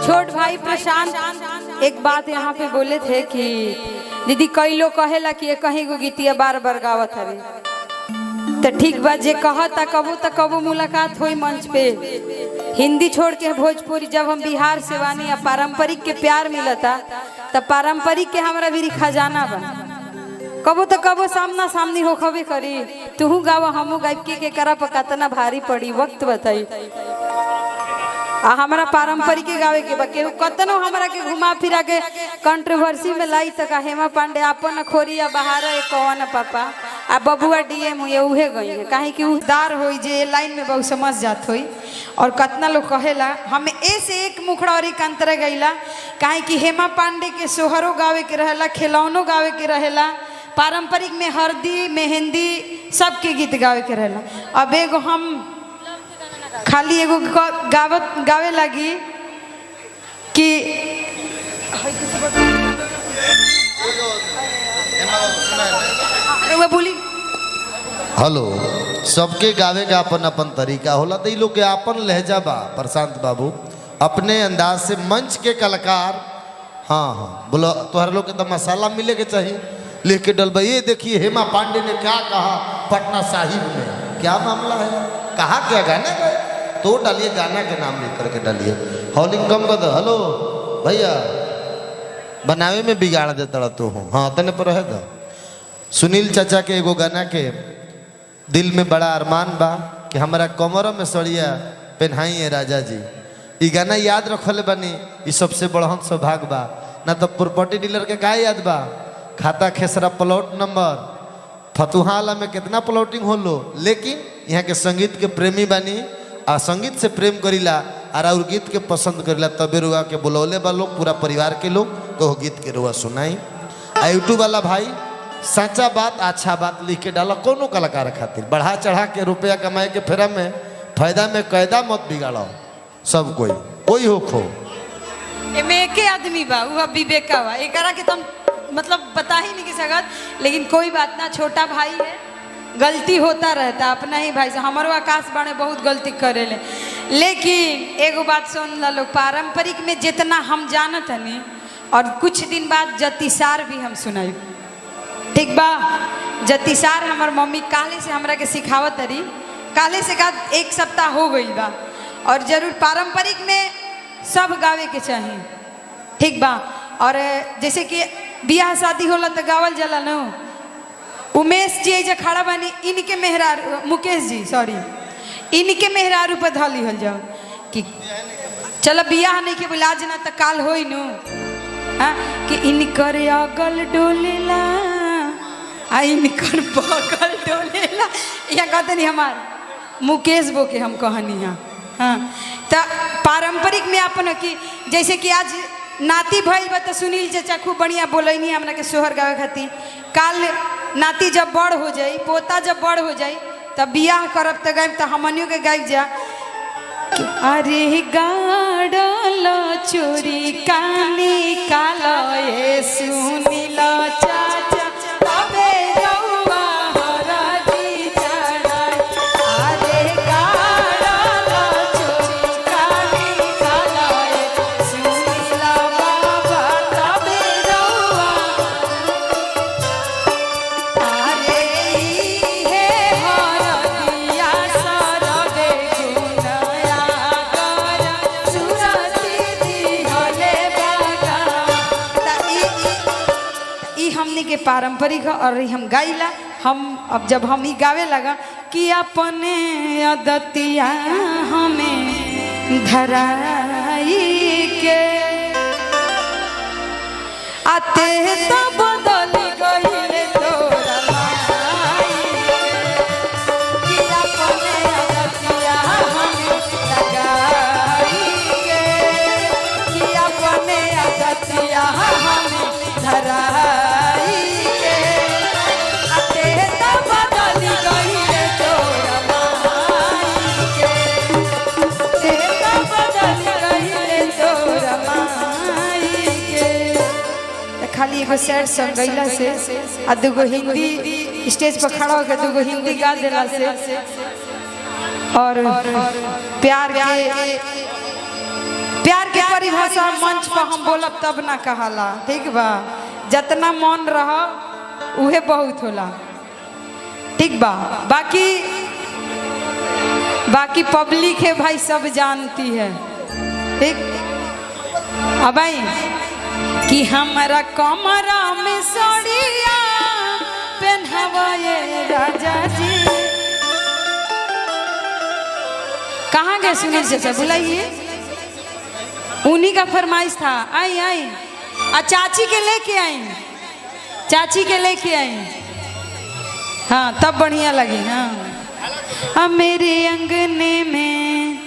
छोट भाई प्रशांत एक बात यहाँ पे बोले थे कि दीदी कई लोग कहेला कि कहीं गो गीतिया बार बार गावत हरे तो ठीक बात जे कहता कबो मुलाकात हुई मंच पे। हिंदी छोड़ के भोजपुरी जब हम बिहार से बानी पारंपरिक के प्यार मिलता तब पारंपरिक के हमारा भी खजाना बा। कबो सामना सामनी हो खबे करी तू गावा हमू गायकी के करा पकातना भारी पड़ी वक्त बताई हमारा पारंपरिक के गावे के बाकी कतनो हमारा के घुमा फिरा के कंट्रोवर्सी में लाई तक हेमा पांडे अपन खोरिया बहार कौन पापा आ बबुआ डीएम हुए उहे गई है कहीं कि उदार हो जे लाइन में बहुत समझ जात हुई। और कतना लोग कहेला हमें ऐसे एक मुखड़ा और एक अंतर गईला कहीं कि हेमा पांडे के सोहरो गावे के रहेला खिलौनो गावे के रहेला पारंपरिक में हल्दी मेहंदी सबके गीत गावे के रहेला। अब एगो हम खाली एगो गावे लगी कि बोली हेलो सबके गावे का अपन अपन तरीका होला तो लोग के अपन लहजा बा। प्रशांत बाबू अपने अंदाज से मंच के कलाकार हाँ बोलो तोहर लोग के तो मसाला मिले के चाहिए लिख के डलबा। ये देखिए हेमा पांडे ने क्या कहा पटना साहिब में क्या मामला है कहा क्या गाना गए तो डालिए गाना के नाम लिख करके डालिए हॉलिंग कम कर दो। हेलो भैया बनावे में बिगाड़ देता तो हूँ हाँ तने पर रहे दो। सुनील चाचा के एगो गाना के दिल में बड़ा अरमान बा कि हमारा कमर में सड़िया पहनाई है राजा जी। ये गाना याद रखले बनी ये सबसे बड़हन सौभाग्य बा ना तो प्रॉपर्टी डीलर के का याद बा खाता खेसरा प्लॉट नंबर फतुहाला में कितना प्लॉटिंग हो लो। लेकिन यहाँ के संगीत के प्रेमी बानी आ संगीत से प्रेम करीला और गीत के पसंद करीला तबे रुआ के बुलौले बा लोग पूरा परिवार के लोग तो गीत के रुआ सुनाई। यूट्यूब वाला भाई सच्चा बात अच्छा बात लिख के डाला कोनो कलाकार खातिर बढ़ा चढ़ा के रुपया कमाए के फेरा में फायदा में कैदा मत बिगाड़ो सब कोई हो खो एके आदमी बा वह विवेका बा एकरा के तुम मतलब बता ही नहीं सकत। लेकिन कोई बात ना छोटा भाई है गलती होता रहता अपना ही भाई से हमारो आकाश बाणे बहुत गलती करेले। लेकिन एगो बात सुन ला लोग पारंपरिक में जितना हम जानत हनी और कुछ दिन बाद जतिसार भी हम सुनाई ठीक बा। जतिसार हमार मम्मी काले से हमरा के सिखावत रही काले से का एक सप्ताह हो गई बा और जरूर पारंपरिक में सब गावे के चाहिए ठीक बा। और जैसे कि बियाह शादी होला तो गावल जला न उमेश जी जो खड़ा बानी इनके मेहरारू मुकेश जी सॉरी इनके मेहरारू पर धली हल जाओ कि चलो बियाह नहीं के बुलाज ना तो काल होई नु हाँ कि इनकर अगल डोलेला आ इनकर बगल डोलेला यहाँ कहते नहीं हमार मुकेश बो के हम कहनी हाँ तो पारंपरिक में अपन कि जैसे कि आज नाती भइल बा तो सुनील चाचा खूब बढ़िया बोलैनी हमरा के सोहर गावे खातिर। काल नाती जब बड़ हो जाई पोता जब बड़ हो जाई तब बियाह करब तो गायब तो हमनियों के गायब जा अरे गाड़ल चोरी कानी कालो ये सुनील चाचा तबे रउआ हरदी चढ़ाई अरे गाड़ल चोरी कानी कालो ये सुनील बाबा तबे रउआ अरे हे हरदिया सरबे गुनया कर सुरती दिहले बागा ई हमने के पारंपरिक और हम गाइला हम अब जब हम ही गावे लगा कि अपने अदतिया हमें धराई के आते तो बदल गई तोरा माई कि अपने अदतिया हमें लगाई के कि अपने अदतिया हमें धराई के आते तो बदल गई तोरा माई के ते तो बदल गई तोरा माई के। खाली एगो सैड सॉन्ग गईला से आ दूगो हिंदी स्टेज पर खड़ा होकर दूगो हिंदी गा देला से और प्यार के परिभाषा मंच पर हम बोलब तब ना कहाला, ठीक बा। जितना मन रह उहे बहुत होला, ठीक बा। बाकी पब्लिक है भाई, सब जानती है, ठीक। अब भाई कि हमारा कमरा में साड़िया पहनावे राजा जी। कहाँ गए सुनील चाचा, बुलाइए। उन्हीं का फरमाइश था। आई आई चाची के लेके आई, चाची के लेके आई। हाँ तब बढ़िया लगी। हाँ मेरे अंगने में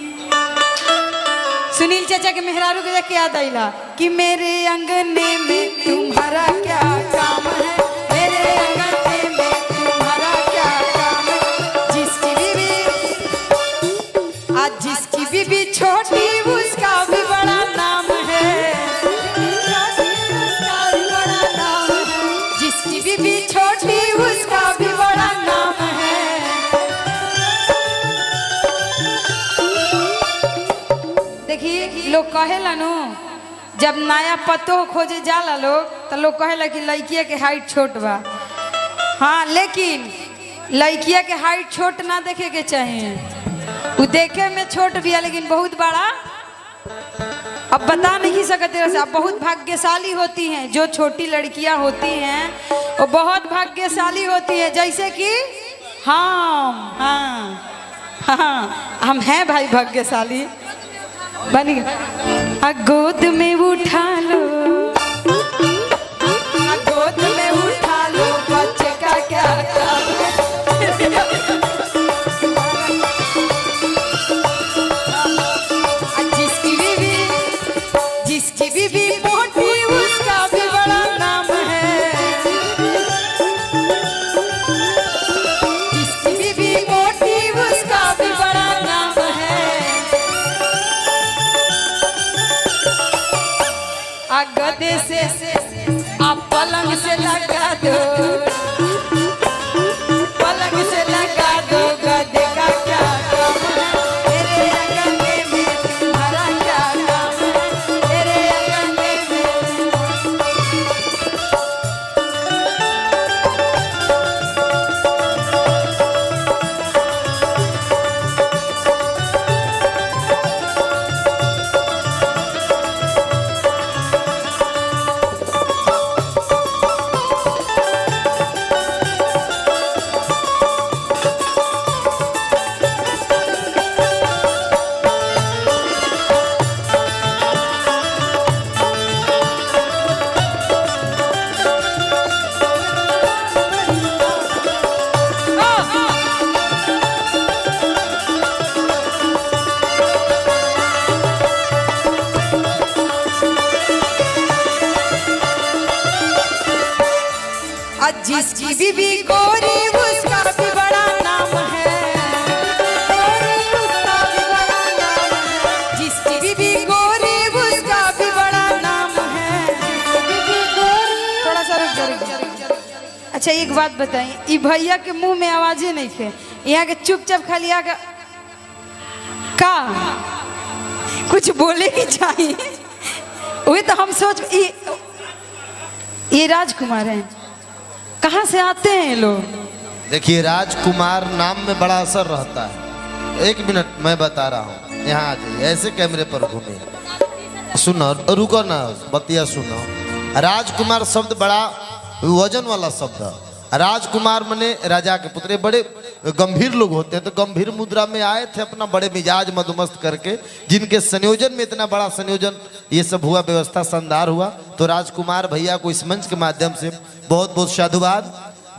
सुनील चाचा के मेहरारू के जाके याद आइला कि मेरे अंगने में तुम्हारा क्या काम है, मेरे अंगने में तुम्हारा क्या काम है। जिसकी बीबी छोटी उसका भी बड़ा नाम है, जिसकी बीबी छोटी उसका भी बड़ा नाम है। देखिए लोग कहेला नु, जब नया पतो खोजे जाला लोग तो लोग कहेला कि लड़किया के हाइट छोट बा। हाँ लेकिन लड़किया के हाइट छोट ना देखे के चाहिए, वो देखे में छोट भी है लेकिन बहुत बड़ा। अब बता नहीं सकते वैसे, अब बहुत भाग्यशाली होती हैं जो छोटी लड़कियां होती हैं, वो बहुत भाग्यशाली होती है। जैसे कि हम हैं भाई भाग्यशाली। बन गया गोद में उठा लो, गोद में उठा लो, बच्चे का क्या काम है। जिसकी बीबी मोटी उसका भी बड़ा नाम है, जिसकी बीबी मोटी उसका भी बड़ा नाम है। गदे से आप पलंग से लगा दो, पलंग से लगा दो, गदे का क्या काम है। तेरे अंगने में तुम्हारा क्या काम है, तेरे अंगने में। जिसकी बीबी गोरी उसका भी बड़ा नाम है, उसका भी बड़ा नाम है। जिसकी बीबी गोरी उसका भी बड़ा नाम है। थोड़ा सा रुक जा। अच्छा एक बात बताइए, ये भैया के मुंह में आवाजें नहीं थे, यहाँ के चुपचाप खाली आकर का कुछ बोले ही चाहिए। वही तो हम सोच, ये राजकुमार हैं, कहाँ से आते हैं लोग? देखिए राजकुमार नाम में बड़ा असर रहता है। एक मिनट मैं बता रहा हूँ, यहाँ आ जाइए, ऐसे कैमरे पर घूमिए, सुनो, रुको ना, बतिया सुनो। राजकुमार शब्द बड़ा वजन वाला शब्द है। राजकुमार मने राजा के पुत्र, बड़े गंभीर लोग होते हैं, तो गंभीर मुद्रा में आए थे अपना बड़े मिजाज मधुमस्त करके, जिनके संयोजन में इतना बड़ा संयोजन ये सब हुआ, व्यवस्था शानदार हुआ। तो राजकुमार भैया को इस मंच के माध्यम से बहुत बहुत साधुवाद,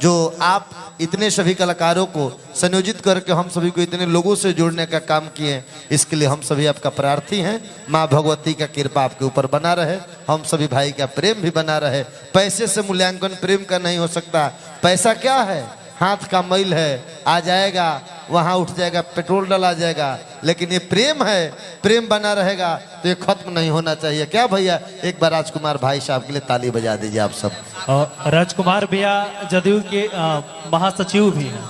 जो आप इतने सभी कलाकारों को संयोजित करके हम सभी को इतने लोगों से जोड़ने का काम किए, इसके लिए हम सभी आपका प्रार्थी हैं। माँ भगवती का कृपा आपके ऊपर बना रहे, हम सभी भाई का प्रेम भी बना रहे। पैसे से मूल्यांकन प्रेम का नहीं हो सकता। पैसा क्या है, हाथ का मैल है, आ जाएगा, वहाँ उठ जाएगा, पेट्रोल डला जाएगा, लेकिन ये प्रेम है, प्रेम बना रहेगा तो ये खत्म नहीं होना चाहिए। क्या भैया, एक बार राजकुमार भाई साहब के लिए ताली बजा दीजिए आप सब। राजकुमार भैया जदयू के महासचिव भी हैं।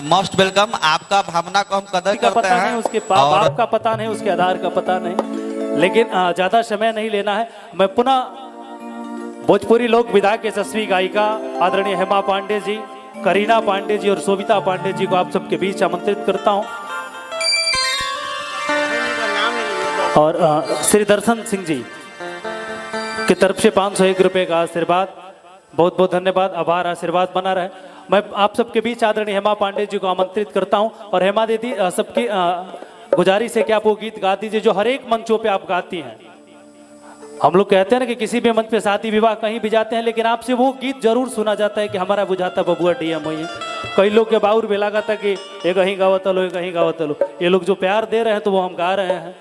Most welcome. आपका भावना को हम कदर का करते पता हैं। नहीं, उसके बाप का पता नहीं, उसके आधार का पता नहीं, लेकिन ज्यादा समय नहीं लेना है। मैं पुनः भोजपुरी लोक विधा के यशस्वी गायिका आदरणीय हेमा पांडे जी, करीना पांडे जी और शोभिता पांडे जी को आप सबके बीच आमंत्रित करता हूं। और श्री दर्शन सिंह जी की तरफ से 501 रुपए का आशीर्वाद, बहुत बहुत धन्यवाद, आभार, आशीर्वाद बना रहे। मैं आप सबके बीच आदरणीय हेमा पांडे जी को आमंत्रित करता हूं। और हेमा दीदी, सबकी गुजारिश है कि आप वो गीत गा दीजिए जो हर एक मंचों पे आप गाती हैं। हम लोग कहते हैं ना कि किसी भी मंच पे शादी विवाह कहीं भी जाते हैं, लेकिन आपसे वो गीत जरूर सुना जाता है कि हमारा बुझाता बबुआ डीएम हुई है। कई लोग के बाउर भी लगा था कि ये कहीं गावत लो, ये कहीं गावत लो। ये लोग जो प्यार दे रहे हैं तो वो हम गा रहे हैं।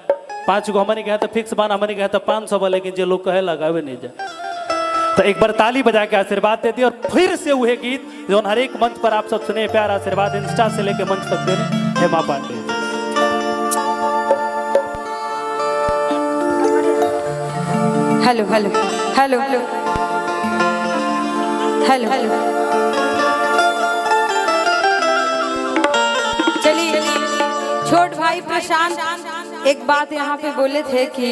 5 को हमने कहा था फिक्स बान, हमने कहा था 500, लेकिन जो लोग कहे लगावे नहीं जाए। तो एक बार ताली बजा के आशीर्वाद देती और फिर से वह गीत जो हर एक मंच पर आप सब सुने, प्यार आशीर्वाद इंस्टा से लेके मंच तक दे रहे Hema Pandey. Hello hello hello hello hello hello, चलिए छोट भाई प्रशांत एक बात यहाँ पे बोले थे कि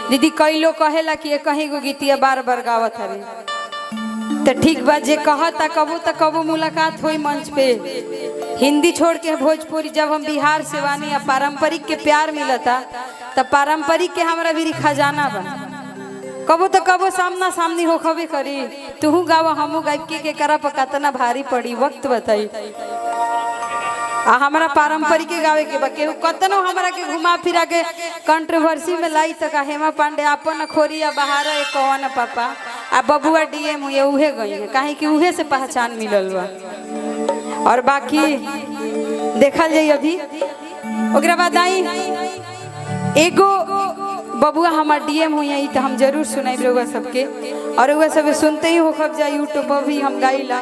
दीदी कई लोग कहेला कि ये कहीं को गीतिया बार बार गावत हवे, तो ठीक बात जे कहता कबो मुलाकात हुई मंच पे। हिंदी छोड़ के भोजपुरी, जब हम बिहार से वानी या पारंपरिक के प्यार मिलता तब पारंपरिक के हमारा भी खजाना बा। कबो तो कबो सामना सामनी हो खबे करी, तू गावा हमू गाय के करा पर कतना भारी पड़ी, वक्त बताई। हमारा पारंपरिक के गावे के बा, केहू कतनो हमरा के घुमा फिरा के कंट्रोवर्सी में लाई तक हेमा पांडे अपन खोरिया बहारा एक कौन पापा आ बबुआ डीएम हुए उहे गई है, काहे कि उहे से पहचान मिलल बा। और बाकी देखल जाई अभी ओकरा बाद आई एगो बबुआ हमार डीएम हुई है, तो हम जरूर सुनाई रहुआ सबके। और वह सब सुनते ही हो खब जाए यूट्यूब पर भी हम गाइला।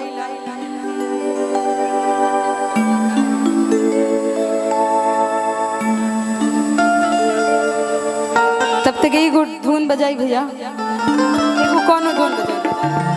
तब तक यही धुन बजाई भैया, कौन धुन बजाई?